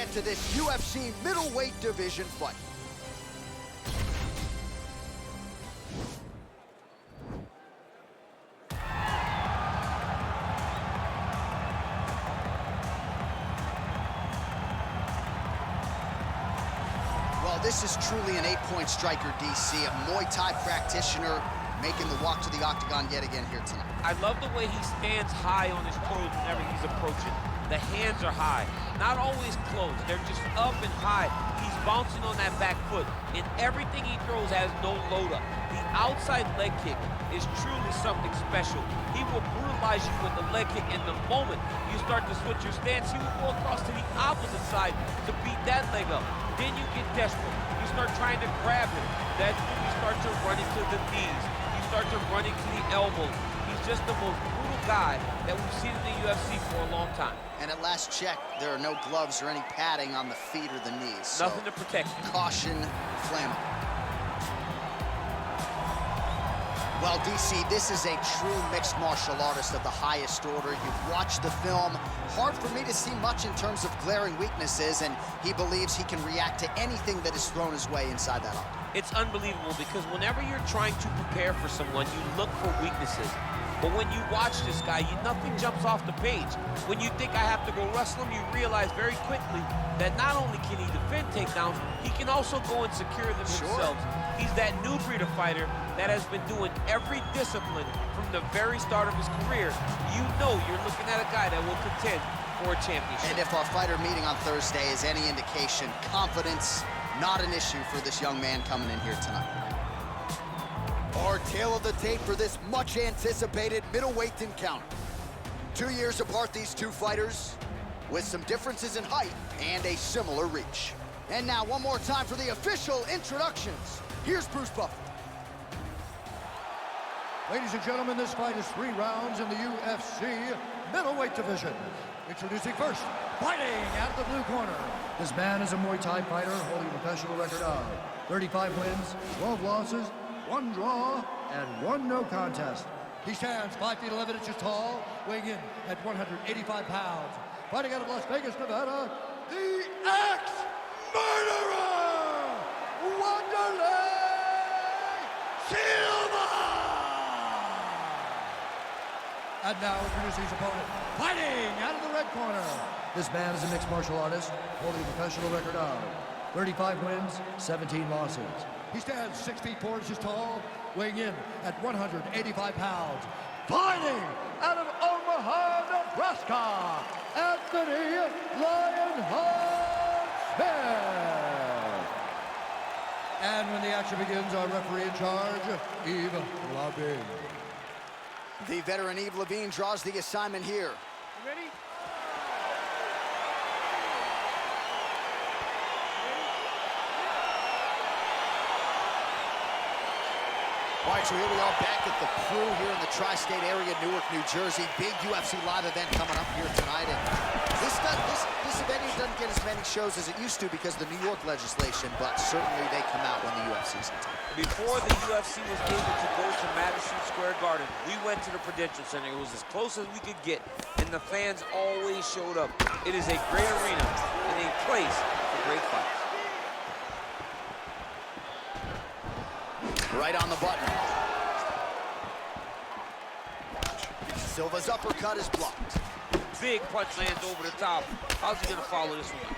get to this UFC middleweight division fight. Well, this is truly an 8-point striker, DC, a Muay Thai practitioner making the walk to the octagon yet again here tonight. I love the way he stands high on his toes whenever he's approaching. The hands are high, not always closed. They're just up and high. He's bouncing on that back foot, and everything he throws has no load up. The outside leg kick is truly something special. He will brutalize you with the leg kick, and the moment you start to switch your stance, he will go across to the opposite side to beat that leg up. Then you get desperate. You start trying to grab him. That's when you start to run into the knees. You start to run into the elbows. He's just the most brutal guy that we've seen in the UFC for a long time. And at last check, there are no gloves or any padding on the feet or the knees. Nothing to protect you. Caution, flammable. Well, DC, this is a true mixed martial artist of the highest order. You've watched the film. Hard for me to see much in terms of glaring weaknesses, and he believes he can react to anything that is thrown his way inside that octagon. It's unbelievable because whenever you're trying to prepare for someone, you look for weaknesses. But when you watch this guy, nothing jumps off the page. When you think I have to go wrestle him, you realize very quickly that not only can he defend takedowns, he can also go and secure them himself. He's that new breed of fighter that has been doing every discipline from the very start of his career. You know you're looking at a guy that will contend for a championship. And if our fighter meeting on Thursday is any indication, confidence, not an issue for this young man coming in here tonight. Our tale of the tape for this much-anticipated middleweight encounter. 2 years apart, these two fighters, with some differences in height and a similar reach. And now, one more time for the official introductions. Here's Bruce Buffer. Ladies and gentlemen, this fight is 3 rounds in the UFC middleweight division. Introducing first, fighting out of the blue corner. This man is a Muay Thai fighter holding a professional record of 35 wins, 12 losses, 1 draw, and 1 no contest. He stands 5 feet 11 inches tall, weighing in at 185 pounds. Fighting out of Las Vegas, Nevada, the ex-murderer, Wanderlei Silva! And now introducing his opponent, fighting out of the red corner. This man is a mixed martial artist, holding a professional record of 35 wins, 17 losses. He stands 6 feet 4 inches tall, weighing in at 185 pounds. Fighting out of Omaha, Nebraska, Anthony Lionheart Smith. And when the action begins, our referee in charge, Yves Levine. The veteran Yves Levine draws the assignment here. You ready? All right, so here we are back at the Crew here in the tri-state area, Newark, New Jersey. Big UFC live event coming up here tonight. And this event doesn't get as many shows as it used to because of the New York legislation, but certainly they come out when the UFC's in town. Before the UFC was able to go to Madison Square Garden, we went to the Prudential Center. It was as close as we could get, and the fans always showed up. It is a great arena and a place for great fights. Right on the button. Silva's uppercut is blocked. Big punch lands over the top. How's he gonna follow this one up?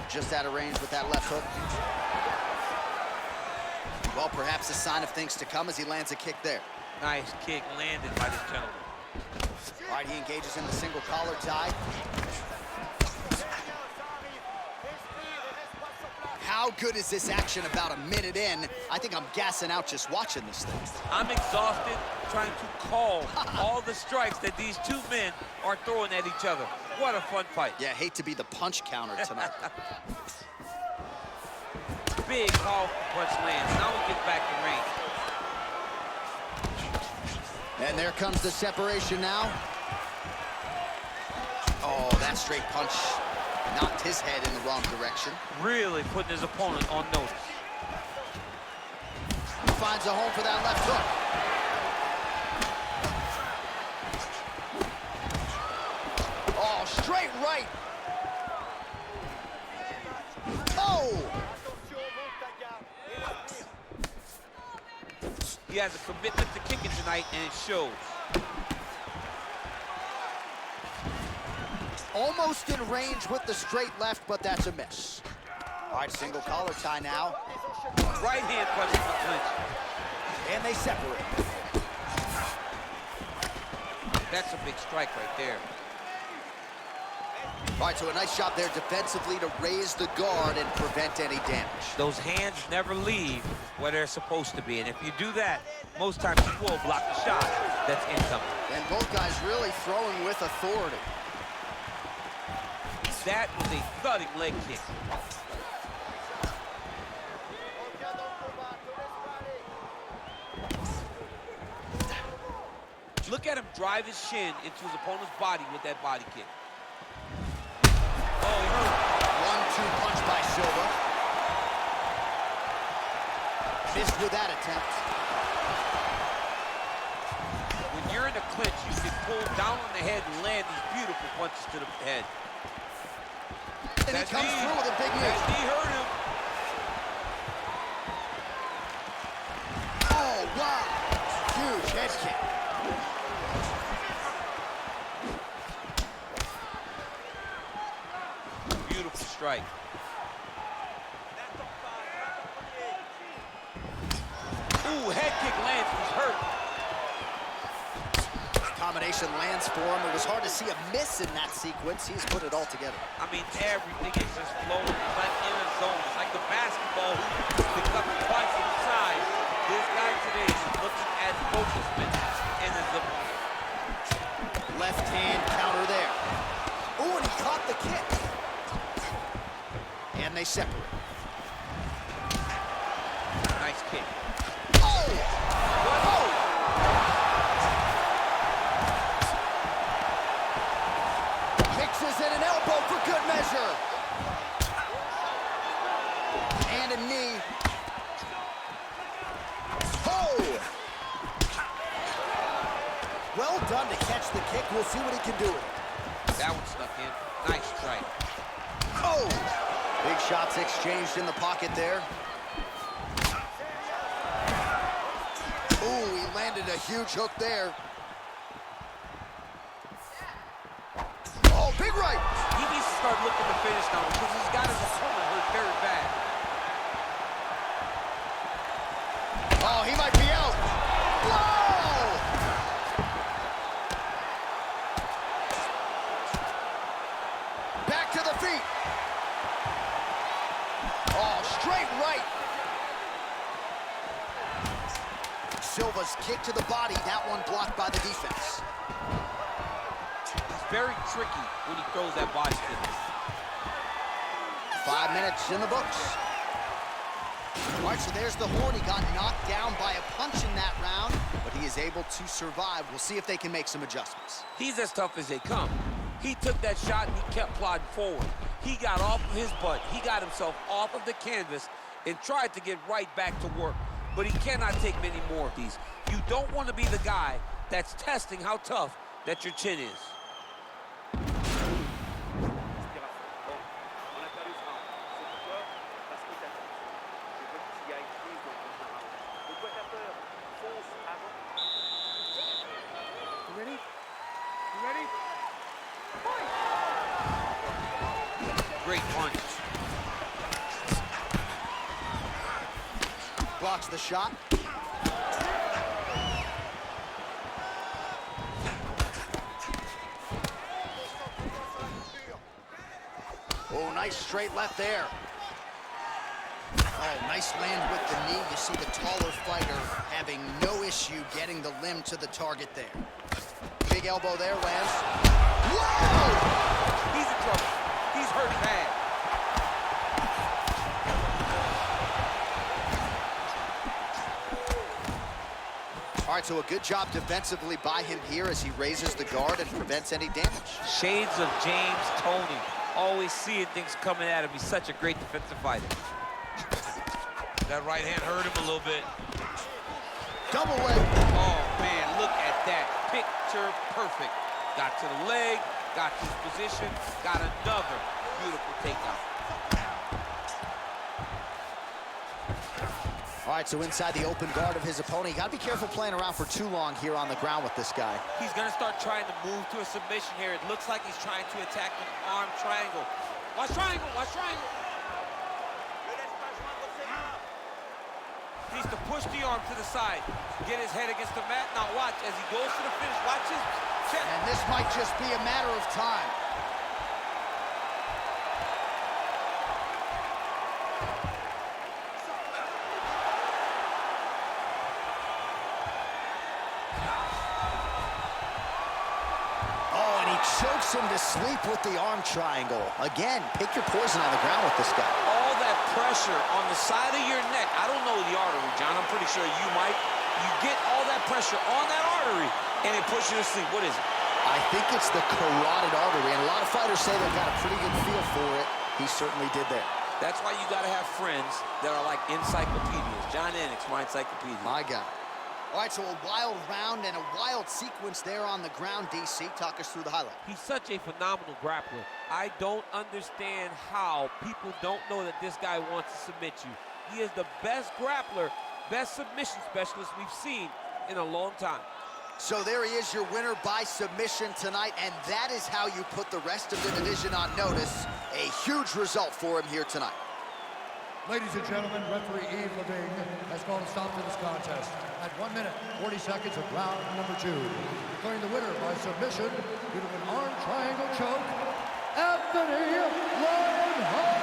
Just out of range with that left hook. Well, perhaps a sign of things to come as he lands a kick there. Nice kick landed by this gentleman. All right, he engages in the single collar tie. How good is this action about a minute in? I think I'm gassing out just watching this thing. I'm exhausted trying to call all the strikes that these two men are throwing at each other. What a fun fight. Yeah, hate to be the punch counter tonight. Big, powerful punch lands. Now we get back in range. And there comes the separation now. Oh, that straight punch knocked his head in the wrong direction. Really putting his opponent on notice. He finds a home for that left hook. He has a commitment to kicking tonight, and it shows. Almost in range with the straight left, but that's a miss. All right, single collar tie now. Right hand punches the clinch. And they separate. That's a big strike right there. All right, so a nice shot there defensively to raise the guard and prevent any damage. Those hands never leave where they're supposed to be, and if you do that, most times you will block the shot that's incoming. And both guys really throwing with authority. That was a thudding leg kick. Look at him drive his shin into his opponent's body with that body kick. Oh, he hurt him. 1-2 punch by Silva. Missed with that attempt. When you're in a clinch, you can pull down on the head and land these beautiful punches to the head. And he comes through with a big knee. That knee hurt him. Oh, wow. Huge head kick. Beautiful strike. Ooh, head kick lands. He's hurt. Combination lands for him. It was hard to see a miss in that sequence. He's put it all together. I mean, everything is just flowing. It's like in a zone. It's like the basketball who picked up twice in size. This guy today is looking at focusment in his opponent. Left hand counter there. Ooh, and he caught the kick. And they separate. Nice kick. Oh! What? Oh! Mixes in an elbow for good measure. And a knee. Oh! Well done to catch the kick. We'll see what he can do with it. That one snuck in. Nice strike. Oh! Big shots exchanged in the pocket there. Ooh, he landed a huge hook there. Oh, big right! He needs to start looking to finish now because he's got his opponent hurt very bad. Oh, he might be out. Whoa! Back to the feet. Oh, straight right. Silva's kick to the body. That one blocked by the defense. He's very tricky when he throws that body kick. 5 minutes in the books. All right, so there's the horn. He got knocked down by a punch in that round, but he is able to survive. We'll see if they can make some adjustments. He's as tough as they come. He took that shot and he kept plodding forward. He got off of his butt. He got himself off of the canvas and tried to get right back to work. But he cannot take many more of these. You don't want to be the guy that's testing how tough that your chin is. Great punch. Blocks the shot. Oh, nice straight left there. Oh, nice land with the knee. You see the taller fighter having no issue getting the limb to the target there. Big elbow there, lands. Whoa! He's in trouble. He's hurt bad. All right, so a good job defensively by him here as he raises the guard and prevents any damage. Shades of James Toney. Always seeing things coming at him. He's such a great defensive fighter. That right hand hurt him a little bit. Double leg. Oh, man, look at that. Picture perfect. Got to the leg, got to his position, got another beautiful takedown. All All right, so inside the open guard of his opponent. You got to be careful playing around for too long here on the ground with this guy. He's going to start trying to move to a submission here. It looks like he's trying to attack an arm triangle. Watch triangle, watch triangle. He needs to push the arm to the side, get his head against the mat. Now watch, as he goes to the finish, watch his chest. And this might just be a matter of time. Chokes him to sleep with the arm triangle. Again, pick your poison on the ground with this guy. All that pressure on the side of your neck. I don't know the artery, John. I'm pretty sure you might. You get all that pressure on that artery, and it puts you to sleep. What is it? I think it's the carotid artery, and a lot of fighters say they've got a pretty good feel for it. He certainly did there. That's why you got to have friends that are like encyclopedias. John Enix, my encyclopedia. My God. All right, so a wild round and a wild sequence there on the ground, DC. Talk us through the highlight. He's such a phenomenal grappler. I don't understand how people don't know that this guy wants to submit you. He is the best grappler, best submission specialist we've seen in a long time. So there he is, your winner by submission tonight, and that is how you put the rest of the division on notice. A huge result for him here tonight. Ladies and gentlemen, referee Yves Levine has called a stop to this contest at 1 minute, 40 seconds of round number 2. Declaring the winner by submission due to an arm triangle choke, Anthony Lionheart.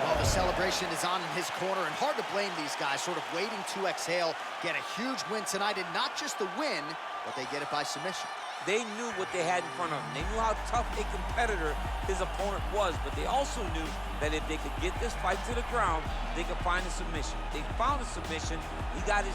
Well, the celebration is on in his corner, and hard to blame these guys, sort of waiting to exhale, get a huge win tonight, and not just the win, but they get it by submission. They knew what they had in front of them. They knew how tough a competitor his opponent was, but they also knew that if they could get this fight to the ground, they could find a submission. They found a submission. He got his